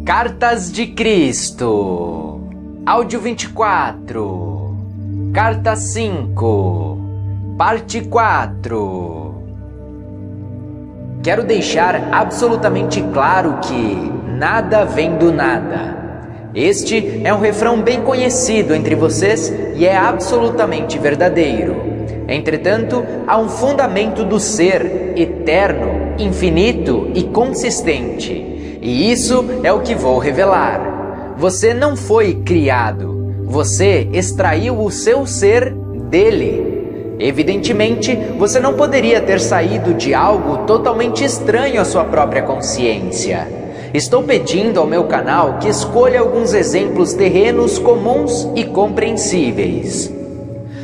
Cartas de Cristo. Áudio 24. Carta 5. Parte 4. Quero deixar absolutamente claro que nada vem do nada. Este é um refrão bem conhecido entre vocês e é absolutamente verdadeiro. Entretanto, há um fundamento do ser eterno, infinito e consistente. E isso é o que vou revelar. Você não foi criado. Você extraiu o seu ser dele. Evidentemente, você não poderia ter saído de algo totalmente estranho à sua própria consciência. Estou pedindo ao meu canal que escolha alguns exemplos terrenos comuns e compreensíveis.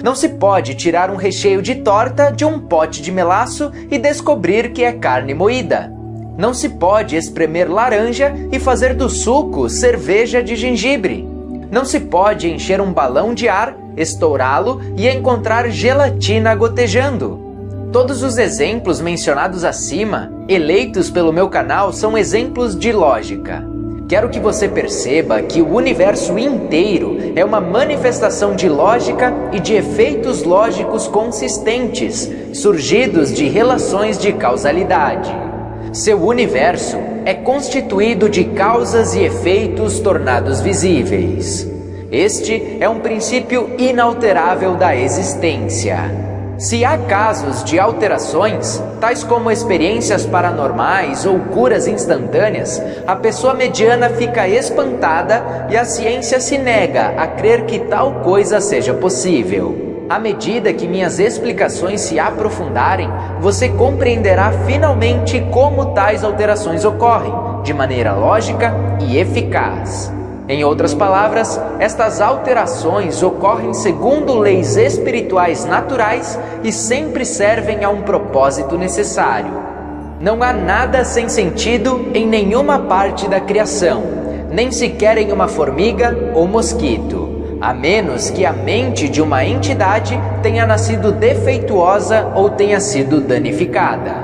Não se pode tirar um recheio de torta de um pote de melaço e descobrir que é carne moída. Não se pode espremer laranja e fazer do suco cerveja de gengibre. Não se pode encher um balão de ar, estourá-lo e encontrar gelatina gotejando. Todos os exemplos mencionados acima, eleitos pelo meu canal, são exemplos de lógica. Quero que você perceba que o universo inteiro é uma manifestação de lógica e de efeitos lógicos consistentes, surgidos de relações de causalidade. Seu universo é constituído de causas e efeitos tornados visíveis. Este é um princípio inalterável da existência. Se há casos de alterações, tais como experiências paranormais ou curas instantâneas, a pessoa mediana fica espantada e a ciência se nega a crer que tal coisa seja possível. À medida que minhas explicações se aprofundarem, você compreenderá finalmente como tais alterações ocorrem, de maneira lógica e eficaz. Em outras palavras, estas alterações ocorrem segundo leis espirituais naturais e sempre servem a um propósito necessário. Não há nada sem sentido em nenhuma parte da criação, nem sequer em uma formiga ou mosquito, a menos que a mente de uma entidade tenha nascido defeituosa ou tenha sido danificada.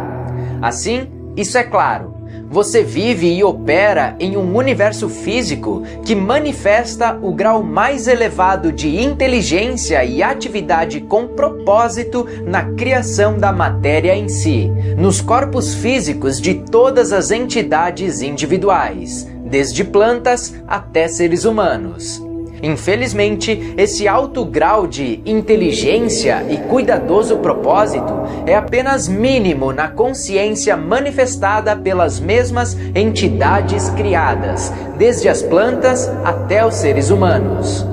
Assim, isso é claro. Você vive e opera em um universo físico que manifesta o grau mais elevado de inteligência e atividade com propósito na criação da matéria em si, nos corpos físicos de todas as entidades individuais, desde plantas até seres humanos. Infelizmente, esse alto grau de inteligência e cuidadoso propósito é apenas mínimo na consciência manifestada pelas mesmas entidades criadas, desde as plantas até os seres humanos.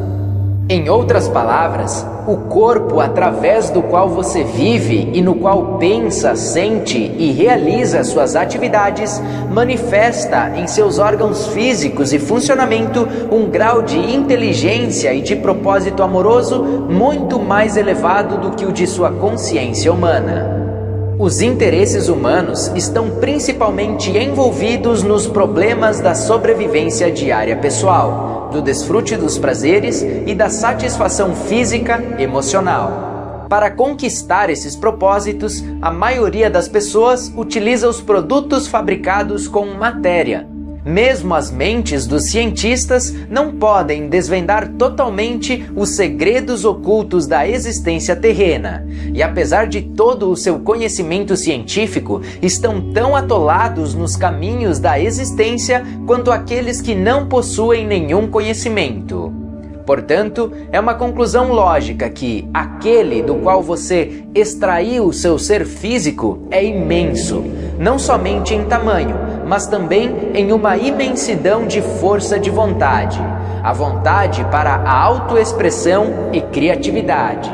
Em outras palavras, o corpo através do qual você vive e no qual pensa, sente e realiza suas atividades, manifesta em seus órgãos físicos e funcionamento um grau de inteligência e de propósito amoroso muito mais elevado do que o de sua consciência humana. Os interesses humanos estão principalmente envolvidos nos problemas da sobrevivência diária pessoal, do desfrute dos prazeres e da satisfação física e emocional. Para conquistar esses propósitos, a maioria das pessoas utiliza os produtos fabricados com matéria. Mesmo as mentes dos cientistas não podem desvendar totalmente os segredos ocultos da existência terrena, e apesar de todo o seu conhecimento científico, estão tão atolados nos caminhos da existência quanto aqueles que não possuem nenhum conhecimento. Portanto, é uma conclusão lógica que aquele do qual você extraiu o seu ser físico é imenso, não somente em tamanho, mas também em uma imensidão de força de vontade, a vontade para a autoexpressão e criatividade.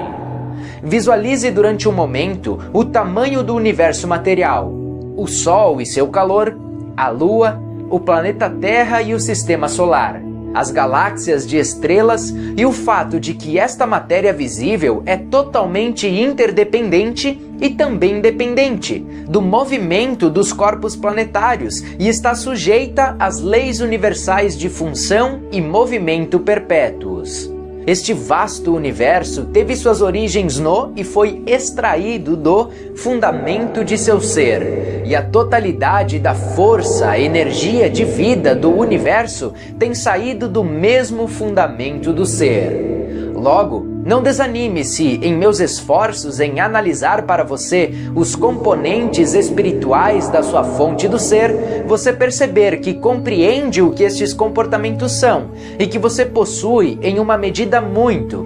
Visualize durante um momento o tamanho do universo material, o Sol e seu calor, a Lua, o planeta Terra e o Sistema Solar, as galáxias de estrelas e o fato de que esta matéria visível é totalmente interdependente e também dependente do movimento dos corpos planetários e está sujeita às leis universais de função e movimento perpétuos. Este vasto universo teve suas origens no e foi extraído do fundamento de seu ser. E a totalidade da força, energia de vida do universo tem saído do mesmo fundamento do ser. Logo, não desanime se, em meus esforços em analisar para você os componentes espirituais da sua fonte do ser, você perceber que compreende o que estes comportamentos são e que você possui, em uma medida muito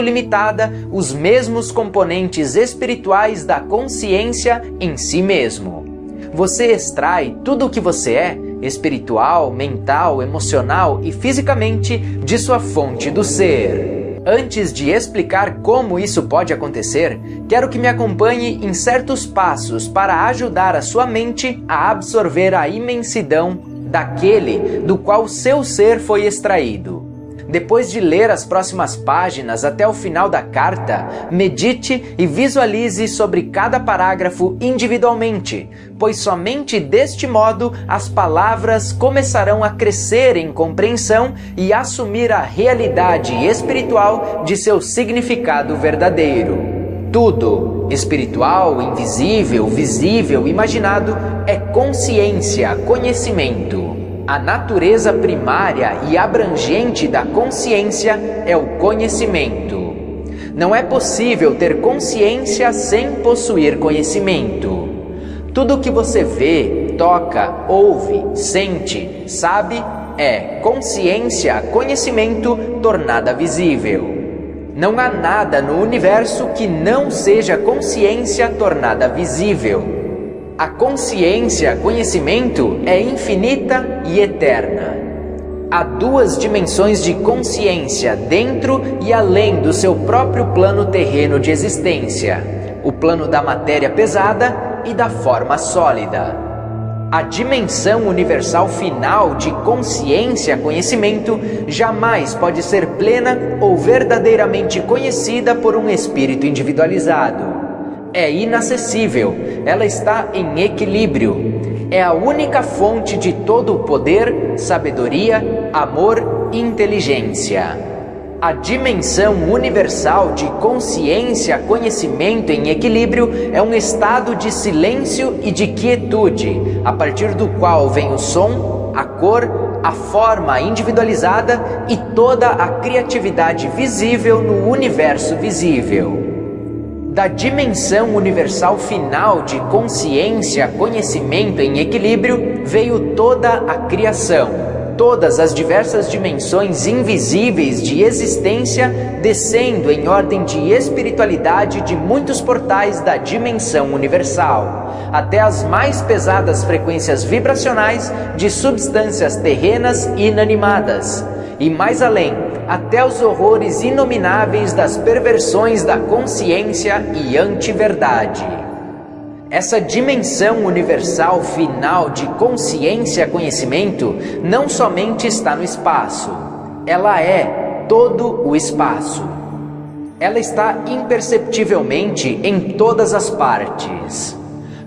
limitada, os mesmos componentes espirituais da consciência em si mesmo. Você extrai tudo o que você é, espiritual, mental, emocional e fisicamente, de sua fonte do ser. Antes de explicar como isso pode acontecer, quero que me acompanhe em certos passos para ajudar a sua mente a absorver a imensidão daquele do qual seu ser foi extraído. Depois de ler as próximas páginas até o final da carta, medite e visualize sobre cada parágrafo individualmente, pois somente deste modo as palavras começarão a crescer em compreensão e assumir a realidade espiritual de seu significado verdadeiro. Tudo, espiritual, invisível, visível, imaginado, é consciência, conhecimento. A natureza primária e abrangente da consciência é o conhecimento. Não é possível ter consciência sem possuir conhecimento. Tudo o que você vê, toca, ouve, sente, sabe, é consciência, conhecimento tornada visível. Não há nada no universo que não seja consciência tornada visível. A consciência, conhecimento, é infinita e eterna. Há duas dimensões de consciência dentro e além do seu próprio plano terreno de existência: o plano da matéria pesada e da forma sólida. A dimensão universal final de consciência, conhecimento, jamais pode ser plena ou verdadeiramente conhecida por um espírito individualizado. É inacessível, ela está em equilíbrio. É a única fonte de todo o poder, sabedoria, amor e inteligência. A dimensão universal de consciência, conhecimento em equilíbrio é um estado de silêncio e de quietude, a partir do qual vem o som, a cor, a forma individualizada e toda a criatividade visível no universo visível. Da dimensão universal final de consciência, conhecimento em equilíbrio, veio toda a criação. Todas as diversas dimensões invisíveis de existência descendo em ordem de espiritualidade de muitos portais da dimensão universal, até as mais pesadas frequências vibracionais de substâncias terrenas inanimadas. E mais além, até os horrores inomináveis das perversões da consciência e antiverdade. Essa dimensão universal final de consciência-conhecimento não somente está no espaço, ela é todo o espaço. Ela está imperceptivelmente em todas as partes.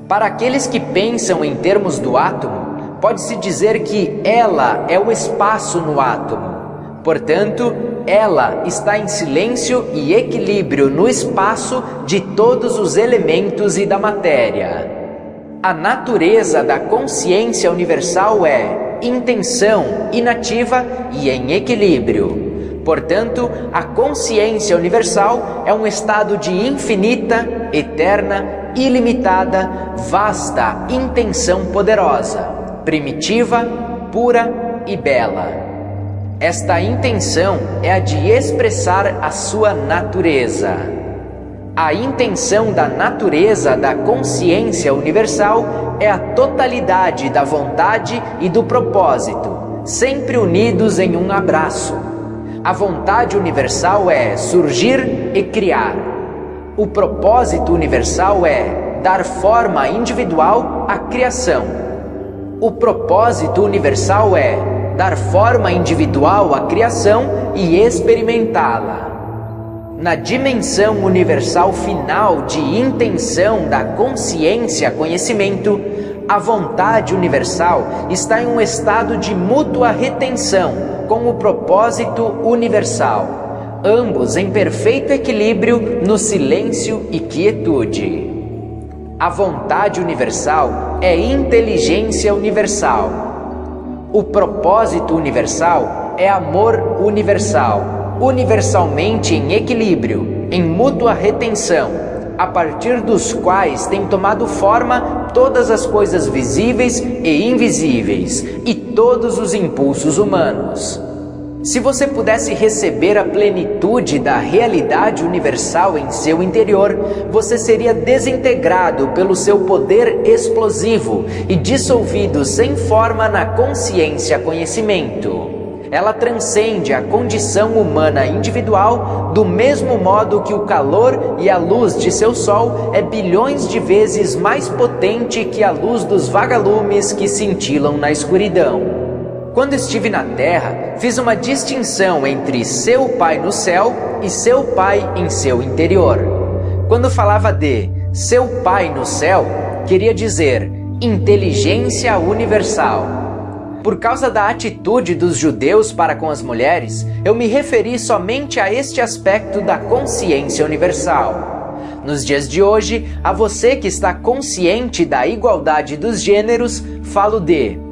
Para aqueles que pensam em termos do átomo, pode-se dizer que ela é o espaço no átomo. Portanto, ela está em silêncio e equilíbrio no espaço de todos os elementos e da matéria. A natureza da consciência universal é intenção, inativa e em equilíbrio. Portanto, a consciência universal é um estado de infinita, eterna, ilimitada, vasta intenção poderosa, primitiva, pura e bela. Esta intenção é a de expressar a sua natureza. A intenção da natureza da consciência universal é a totalidade da vontade e do propósito, sempre unidos em um abraço. A vontade universal é surgir e criar. O propósito universal é dar forma individual à criação. O propósito universal é dar forma individual à criação e experimentá-la. Na dimensão universal final de intenção da consciência-conhecimento, a vontade universal está em um estado de mútua retenção com o propósito universal. ambos em perfeito equilíbrio no silêncio e quietude. A vontade universal é inteligência universal. O propósito universal é amor universal, universalmente em equilíbrio, em mútua retenção, a partir dos quais têm tomado forma todas as coisas visíveis e invisíveis e todos os impulsos humanos. Se você pudesse receber a plenitude da realidade universal em seu interior, você seria desintegrado pelo seu poder explosivo e dissolvido sem forma na consciência-conhecimento. Ela transcende a condição humana individual do mesmo modo que o calor e a luz de seu sol é bilhões de vezes mais potente que a luz dos vagalumes que cintilam na escuridão. Quando estive na Terra, fiz uma distinção entre seu Pai no céu e seu Pai em seu interior. Quando falava de seu Pai no céu, queria dizer inteligência universal. Por causa da atitude dos judeus para com as mulheres, eu me referi somente a este aspecto da consciência universal. Nos dias de hoje, a você que está consciente da igualdade dos gêneros, falo de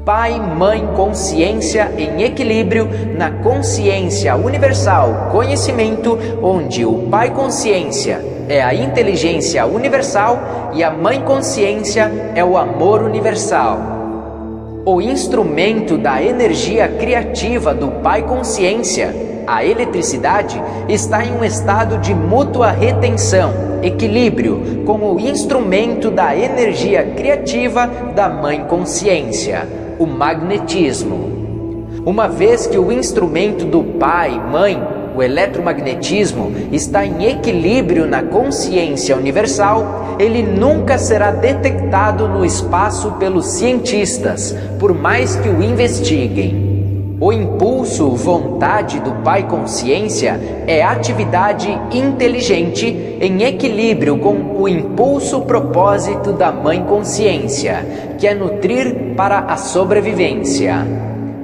Pai, Mãe, Consciência em equilíbrio na consciência universal, conhecimento, onde o Pai Consciência é a inteligência universal e a Mãe Consciência é o amor universal. O instrumento da energia criativa do Pai Consciência, a eletricidade, está em um estado de mútua retenção, equilíbrio, com o instrumento da energia criativa da Mãe Consciência, o magnetismo. Uma vez que o instrumento do Pai, Mãe, o eletromagnetismo, está em equilíbrio na consciência universal, ele nunca será detectado no espaço pelos cientistas, por mais que o investiguem. O impulso vontade do Pai Consciência é atividade inteligente em equilíbrio com o impulso propósito da Mãe Consciência, que é nutrir para a sobrevivência.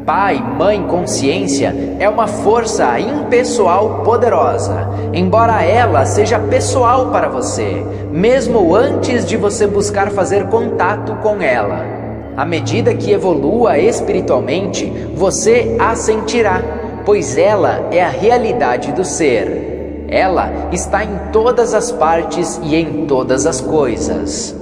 Pai, Mãe, Consciência é uma força impessoal poderosa, embora ela seja pessoal para você, mesmo antes de você buscar fazer contato com ela. À medida que evolua espiritualmente, você a sentirá, pois ela é a realidade do ser. Ela está em todas as partes e em todas as coisas.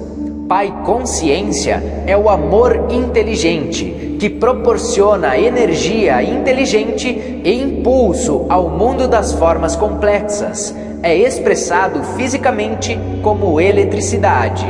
Pai Consciência é o amor inteligente, que proporciona energia inteligente e impulso ao mundo das formas complexas. É expressado fisicamente como eletricidade.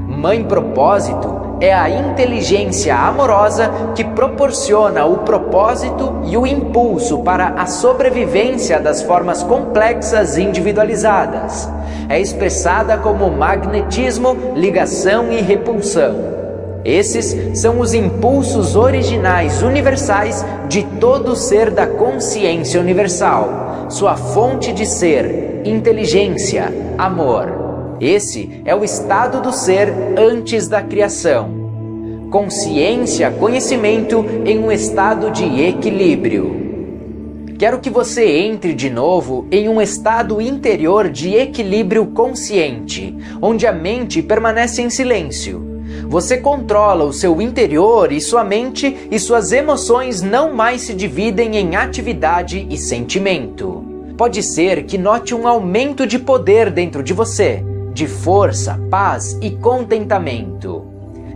Mãe Propósito é a inteligência amorosa que proporciona o propósito e o impulso para a sobrevivência das formas complexas individualizadas. É expressada como magnetismo, ligação e repulsão. Esses são os impulsos originais universais de todo ser da consciência universal, sua fonte de ser, inteligência, amor. Esse é o estado do ser antes da criação. Consciência, conhecimento em um estado de equilíbrio. Quero que você entre de novo em um estado interior de equilíbrio consciente, onde a mente permanece em silêncio. Você controla o seu interior e sua mente e suas emoções não mais se dividem em atividade e sentimento. Pode ser que note um aumento de poder dentro de você, de força, paz e contentamento.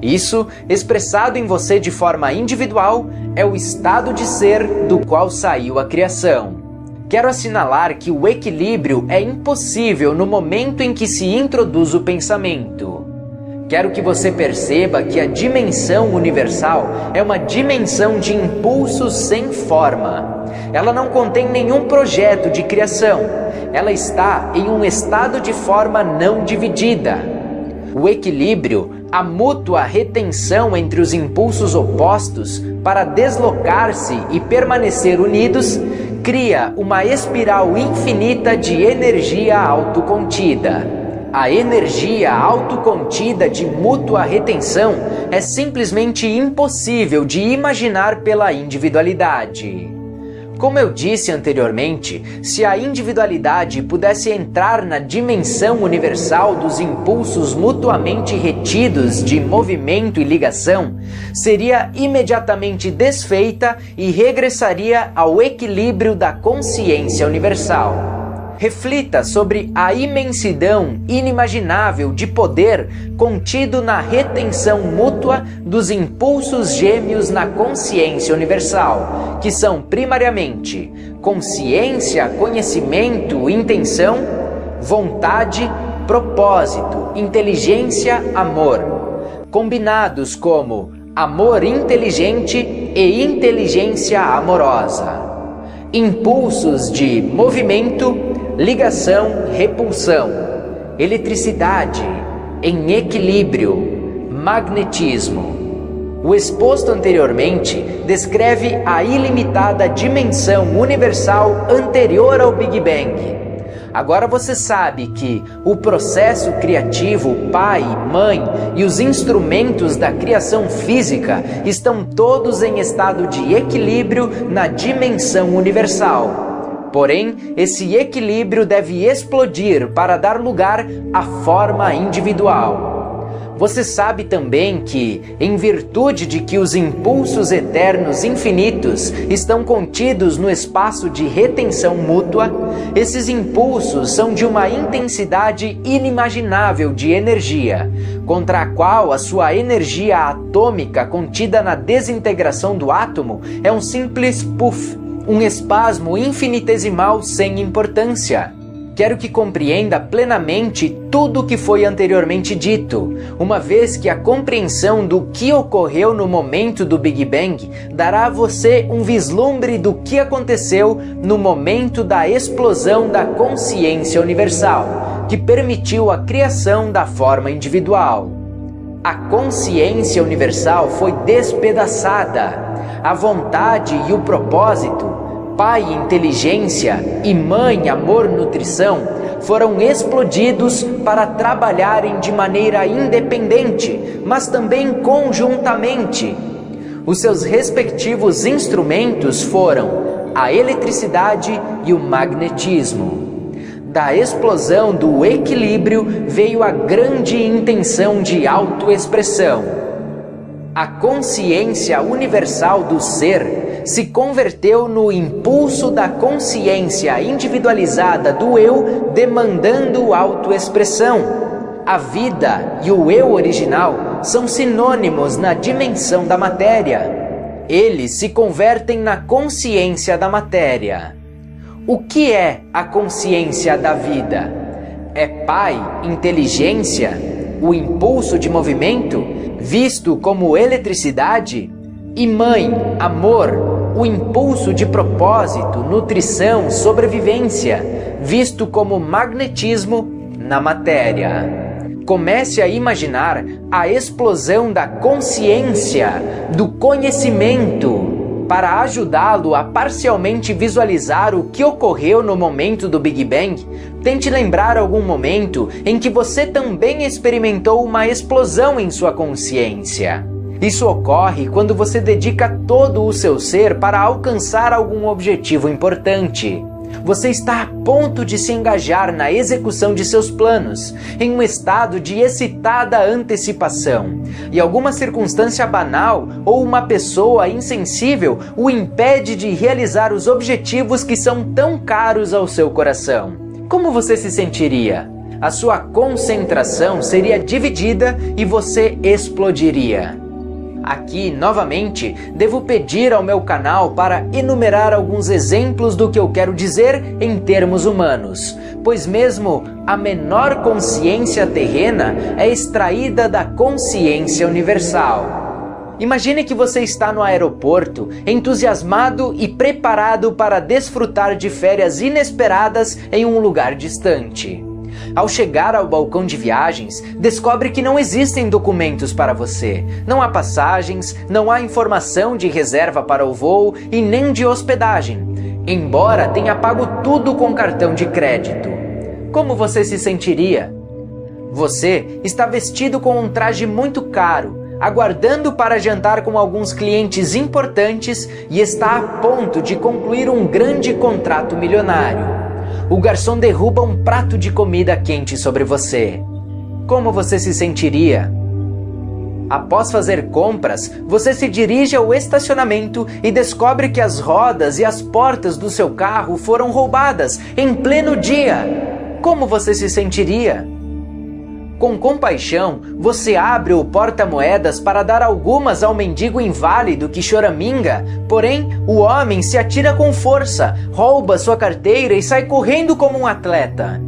Isso, expressado em você de forma individual, é o estado de ser do qual saiu a criação. Quero assinalar que o equilíbrio é impossível no momento em que se introduz o pensamento. Quero que você perceba que a dimensão universal é uma dimensão de impulsos sem forma. Ela não contém nenhum projeto de criação. Ela está em um estado de forma não dividida. O equilíbrio, a mútua retenção entre os impulsos opostos para deslocar-se e permanecer unidos, cria uma espiral infinita de energia autocontida. A energia autocontida de mútua retenção é simplesmente impossível de imaginar pela individualidade. Como eu disse anteriormente, se a individualidade pudesse entrar na dimensão universal dos impulsos mutuamente retidos de movimento e ligação, seria imediatamente desfeita e regressaria ao equilíbrio da consciência universal. Reflita sobre a imensidão inimaginável de poder contido na retenção mútua dos impulsos gêmeos na consciência universal, que são primariamente consciência, conhecimento, intenção, vontade, propósito, inteligência, amor, combinados como amor inteligente e inteligência amorosa. Impulsos de movimento, ligação, repulsão, eletricidade, em equilíbrio, magnetismo. O exposto anteriormente descreve a ilimitada dimensão universal anterior ao Big Bang. Agora você sabe que o processo criativo, pai, mãe e os instrumentos da criação física estão todos em estado de equilíbrio na dimensão universal. Porém, esse equilíbrio deve explodir para dar lugar à forma individual. Você sabe também que, em virtude de que os impulsos eternos infinitos estão contidos no espaço de retenção mútua, esses impulsos são de uma intensidade inimaginável de energia, contra a qual a sua energia atômica contida na desintegração do átomo é um simples puff, um espasmo infinitesimal sem importância. Quero que compreenda plenamente tudo o que foi anteriormente dito, uma vez que a compreensão do que ocorreu no momento do Big Bang dará a você um vislumbre do que aconteceu no momento da explosão da consciência universal, que permitiu a criação da forma individual. A consciência universal foi despedaçada, a vontade e o propósito, pai, inteligência e mãe, amor, nutrição, foram explodidos para trabalharem de maneira independente, mas também conjuntamente. Os seus respectivos instrumentos foram a eletricidade e o magnetismo. Da explosão do equilíbrio veio a grande intenção de autoexpressão. A consciência universal do ser se converteu no impulso da consciência individualizada do eu demandando autoexpressão. A vida e o eu original são sinônimos na dimensão da matéria. Eles se convertem na consciência da matéria. O que é a consciência da vida? É pai, inteligência, o impulso de movimento, visto como eletricidade, e mãe, amor, o impulso de propósito, nutrição, sobrevivência, visto como magnetismo na matéria. Comece a imaginar a explosão da consciência, do conhecimento, para ajudá-lo a parcialmente visualizar o que ocorreu no momento do Big Bang. Tente lembrar algum momento em que você também experimentou uma explosão em sua consciência. Isso ocorre quando você dedica todo o seu ser para alcançar algum objetivo importante. Você está a ponto de se engajar na execução de seus planos, em um estado de excitada antecipação, e alguma circunstância banal ou uma pessoa insensível o impede de realizar os objetivos que são tão caros ao seu coração. Como você se sentiria? A sua concentração seria dividida e você explodiria. Aqui, novamente, devo pedir ao meu canal para enumerar alguns exemplos do que eu quero dizer em termos humanos, pois mesmo a menor consciência terrena é extraída da consciência universal. Imagine que você está no aeroporto, entusiasmado e preparado para desfrutar de férias inesperadas em um lugar distante. Ao chegar ao balcão de viagens, descobre que não existem documentos para você. Não há passagens, não há informação de reserva para o voo e nem de hospedagem, embora tenha pago tudo com cartão de crédito. Como você se sentiria? Você está vestido com um traje muito caro, aguardando para jantar com alguns clientes importantes e está a ponto de concluir um grande contrato milionário. O garçom derruba um prato de comida quente sobre você. Como você se sentiria? Após fazer compras, você se dirige ao estacionamento e descobre que as rodas e as portas do seu carro foram roubadas em pleno dia. Como você se sentiria? Com compaixão, você abre o porta-moedas para dar algumas ao mendigo inválido que choraminga, porém, o homem se atira com força, rouba sua carteira e sai correndo como um atleta.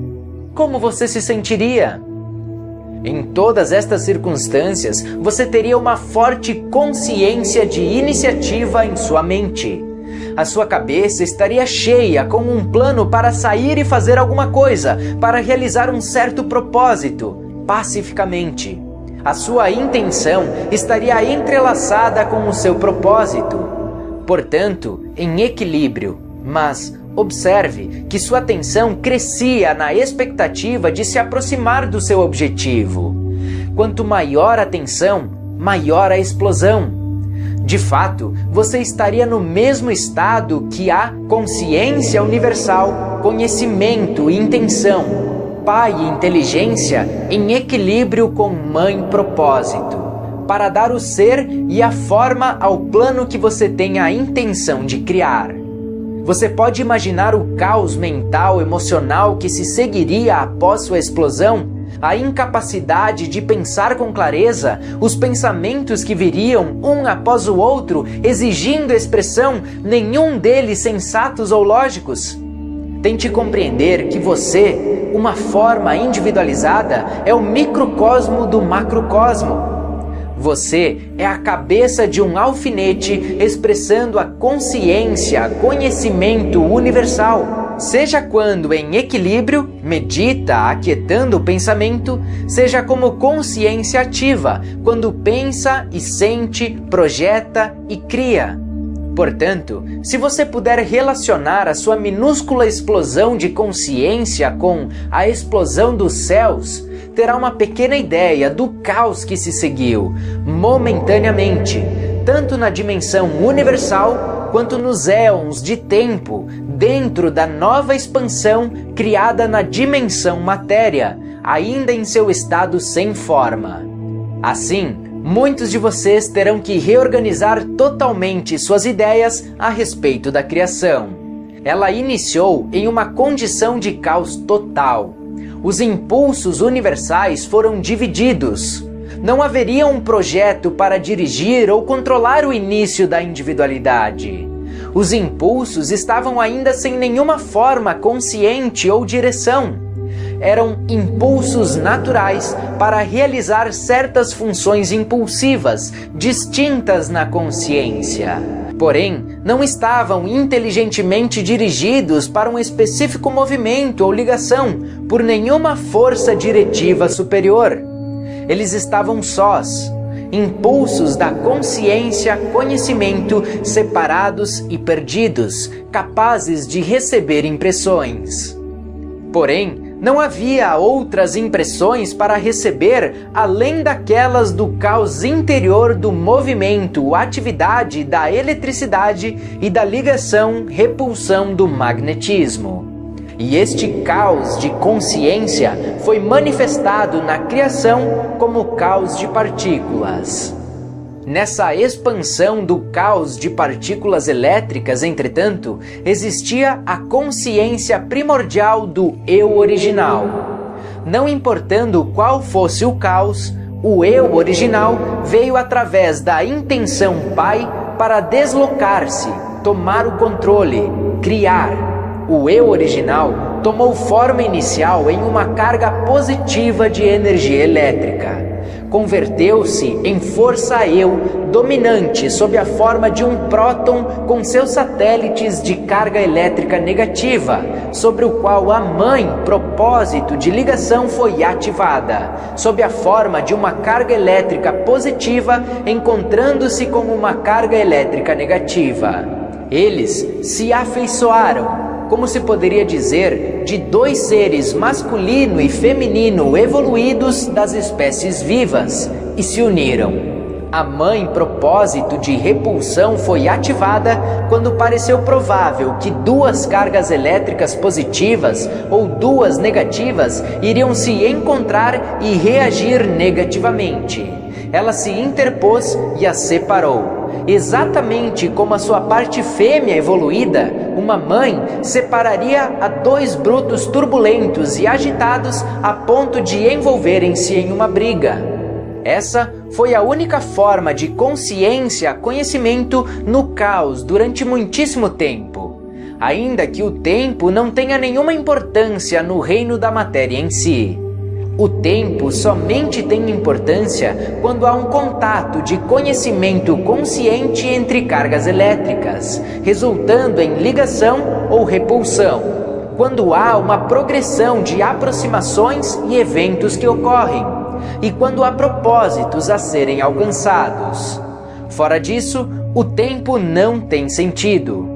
Como você se sentiria? Em todas estas circunstâncias, você teria uma forte consciência de iniciativa em sua mente. A sua cabeça estaria cheia com um plano para sair e fazer alguma coisa, para realizar um certo propósito, pacificamente. A sua intenção estaria entrelaçada com o seu propósito, portanto, em equilíbrio, mas observe que sua atenção crescia na expectativa de se aproximar do seu objetivo. Quanto maior a tensão, maior a explosão. De fato, você estaria no mesmo estado que a consciência universal, conhecimento e intenção, pai e inteligência em equilíbrio com mãe propósito, para dar o ser e a forma ao plano que você tem a intenção de criar. Você pode imaginar o caos mental, emocional que se seguiria após sua explosão? A incapacidade de pensar com clareza, os pensamentos que viriam um após o outro, exigindo expressão, nenhum deles sensatos ou lógicos? Tente compreender que você, uma forma individualizada, é o microcosmo do macrocosmo. Você é a cabeça de um alfinete expressando a consciência, conhecimento universal. Seja quando em equilíbrio, medita, aquietando o pensamento, seja como consciência ativa, quando pensa e sente, projeta e cria. Portanto, se você puder relacionar a sua minúscula explosão de consciência com a explosão dos céus, terá uma pequena ideia do caos que se seguiu, momentaneamente, tanto na dimensão universal quanto nos éons de tempo, dentro da nova expansão criada na dimensão matéria, ainda em seu estado sem forma. Assim, muitos de vocês terão que reorganizar totalmente suas ideias a respeito da criação. Ela iniciou em uma condição de caos total. Os impulsos universais foram divididos. Não haveria um projeto para dirigir ou controlar o início da individualidade. Os impulsos estavam ainda sem nenhuma forma consciente ou direção. Eram impulsos naturais para realizar certas funções impulsivas, distintas na consciência. Porém, não estavam inteligentemente dirigidos para um específico movimento ou ligação por nenhuma força diretiva superior. Eles estavam sós, impulsos da consciência, conhecimento, separados e perdidos, capazes de receber impressões. Porém, não havia outras impressões para receber além daquelas do caos interior do movimento, atividade da eletricidade e da ligação-repulsão do magnetismo. E este caos de consciência foi manifestado na criação como caos de partículas. Nessa expansão do caos de partículas elétricas, entretanto, existia a consciência primordial do eu original. Não importando qual fosse o caos, o eu original veio através da intenção Pai para deslocar-se, tomar o controle, criar. O eu original tomou forma inicial em uma carga positiva de energia elétrica. Converteu-se em força eu dominante sob a forma de um próton com seus satélites de carga elétrica negativa, sobre o qual a mãe propósito de ligação foi ativada, sob a forma de uma carga elétrica positiva encontrando-se com uma carga elétrica negativa. Eles se afeiçoaram, como se poderia dizer, de dois seres masculino e feminino evoluídos das espécies vivas, e se uniram. A mãe propósito de repulsão foi ativada quando pareceu provável que duas cargas elétricas positivas ou duas negativas iriam se encontrar e reagir negativamente. Ela se interpôs e as separou. Exatamente como a sua parte fêmea evoluída, uma mãe separaria a dois brutos turbulentos e agitados a ponto de envolverem-se em uma briga. Essa foi a única forma de consciência, conhecimento no caos durante muitíssimo tempo. Ainda que o tempo não tenha nenhuma importância no reino da matéria em si. O tempo somente tem importância quando há um contato de conhecimento consciente entre cargas elétricas, resultando em ligação ou repulsão. Quando há uma progressão de aproximações e eventos que ocorrem. E quando há propósitos a serem alcançados. Fora disso, o tempo não tem sentido.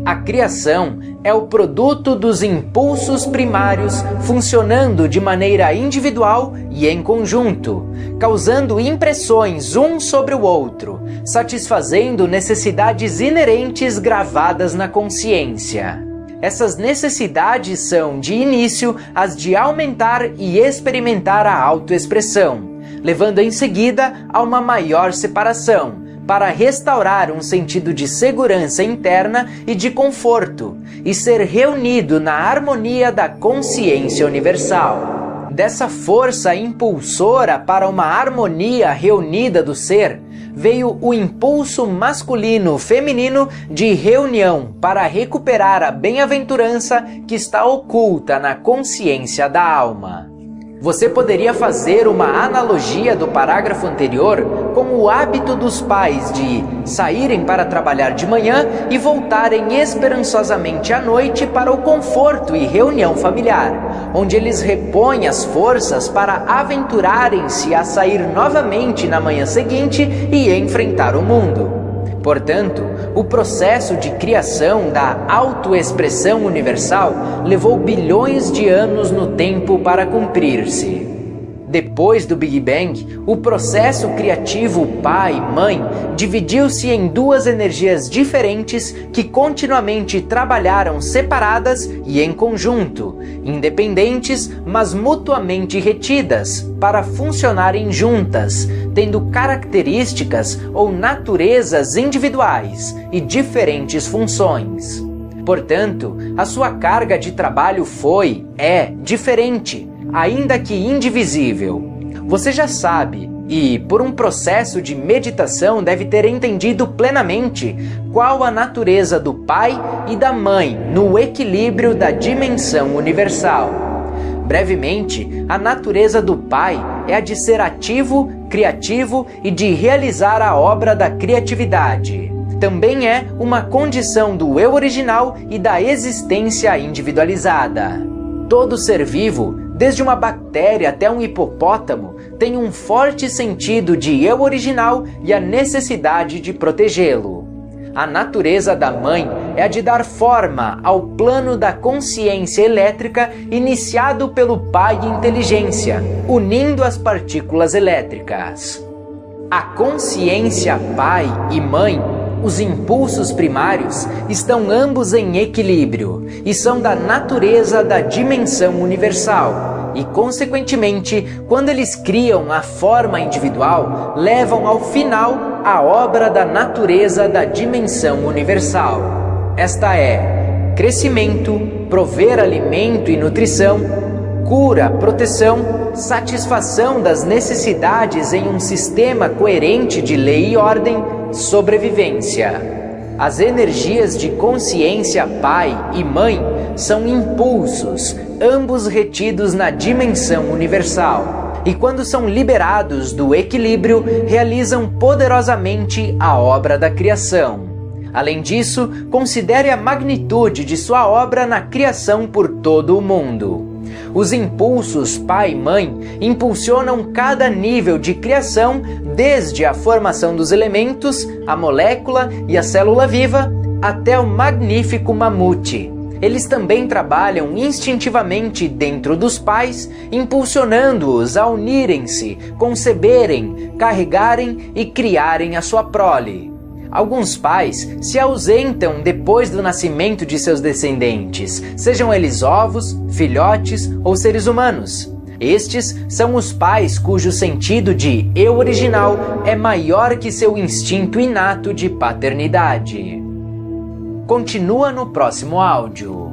A criação é o produto dos impulsos primários funcionando de maneira individual e em conjunto, causando impressões um sobre o outro, satisfazendo necessidades inerentes gravadas na consciência. Essas necessidades são, de início, as de aumentar e experimentar a autoexpressão, levando em seguida a uma maior separação, para restaurar um sentido de segurança interna e de conforto, e ser reunido na harmonia da consciência universal. Dessa força impulsora para uma harmonia reunida do ser, veio o impulso masculino-feminino de reunião para recuperar a bem-aventurança que está oculta na consciência da alma. Você poderia fazer uma analogia do parágrafo anterior com o hábito dos pais de saírem para trabalhar de manhã e voltarem esperançosamente à noite para o conforto e reunião familiar, onde eles repõem as forças para aventurarem-se a sair novamente na manhã seguinte e enfrentar o mundo. Portanto, o processo de criação da autoexpressão universal levou bilhões de anos no tempo para cumprir-se. Depois do Big Bang, o processo criativo pai-mãe dividiu-se em duas energias diferentes que continuamente trabalharam separadas e em conjunto, independentes, mas mutuamente retidas, para funcionarem juntas, tendo características ou naturezas individuais e diferentes funções. Portanto, a sua carga de trabalho é diferente, ainda que indivisível. Você já sabe, e por um processo de meditação deve ter entendido plenamente qual a natureza do pai e da mãe no equilíbrio da dimensão universal. Brevemente, a natureza do pai é a de ser ativo, criativo e de realizar a obra da criatividade. Também é uma condição do eu original e da existência individualizada. Todo ser vivo, desde uma bactéria até um hipopótamo, tem um forte sentido de eu original e a necessidade de protegê-lo. A natureza da mãe é a de dar forma ao plano da consciência elétrica iniciado pelo pai inteligência, unindo as partículas elétricas. A consciência pai e mãe, os impulsos primários, estão ambos em equilíbrio e são da natureza da dimensão universal e, consequentemente, quando eles criam a forma individual, levam ao final a obra da natureza da dimensão universal. Esta é crescimento, prover alimento e nutrição, cura, proteção, satisfação das necessidades em um sistema coerente de lei e ordem, sobrevivência. As energias de consciência pai e mãe são impulsos, ambos retidos na dimensão universal, e quando são liberados do equilíbrio, realizam poderosamente a obra da criação. Além disso, considere a magnitude de sua obra na criação por todo o mundo. Os impulsos pai e mãe impulsionam cada nível de criação, desde a formação dos elementos, a molécula e a célula viva, até o magnífico mamute. Eles também trabalham instintivamente dentro dos pais, impulsionando-os a unirem-se, conceberem, carregarem e criarem a sua prole. Alguns pais se ausentam depois do nascimento de seus descendentes, sejam eles ovos, filhotes ou seres humanos. Estes são os pais cujo sentido de eu original é maior que seu instinto inato de paternidade. Continua no próximo áudio.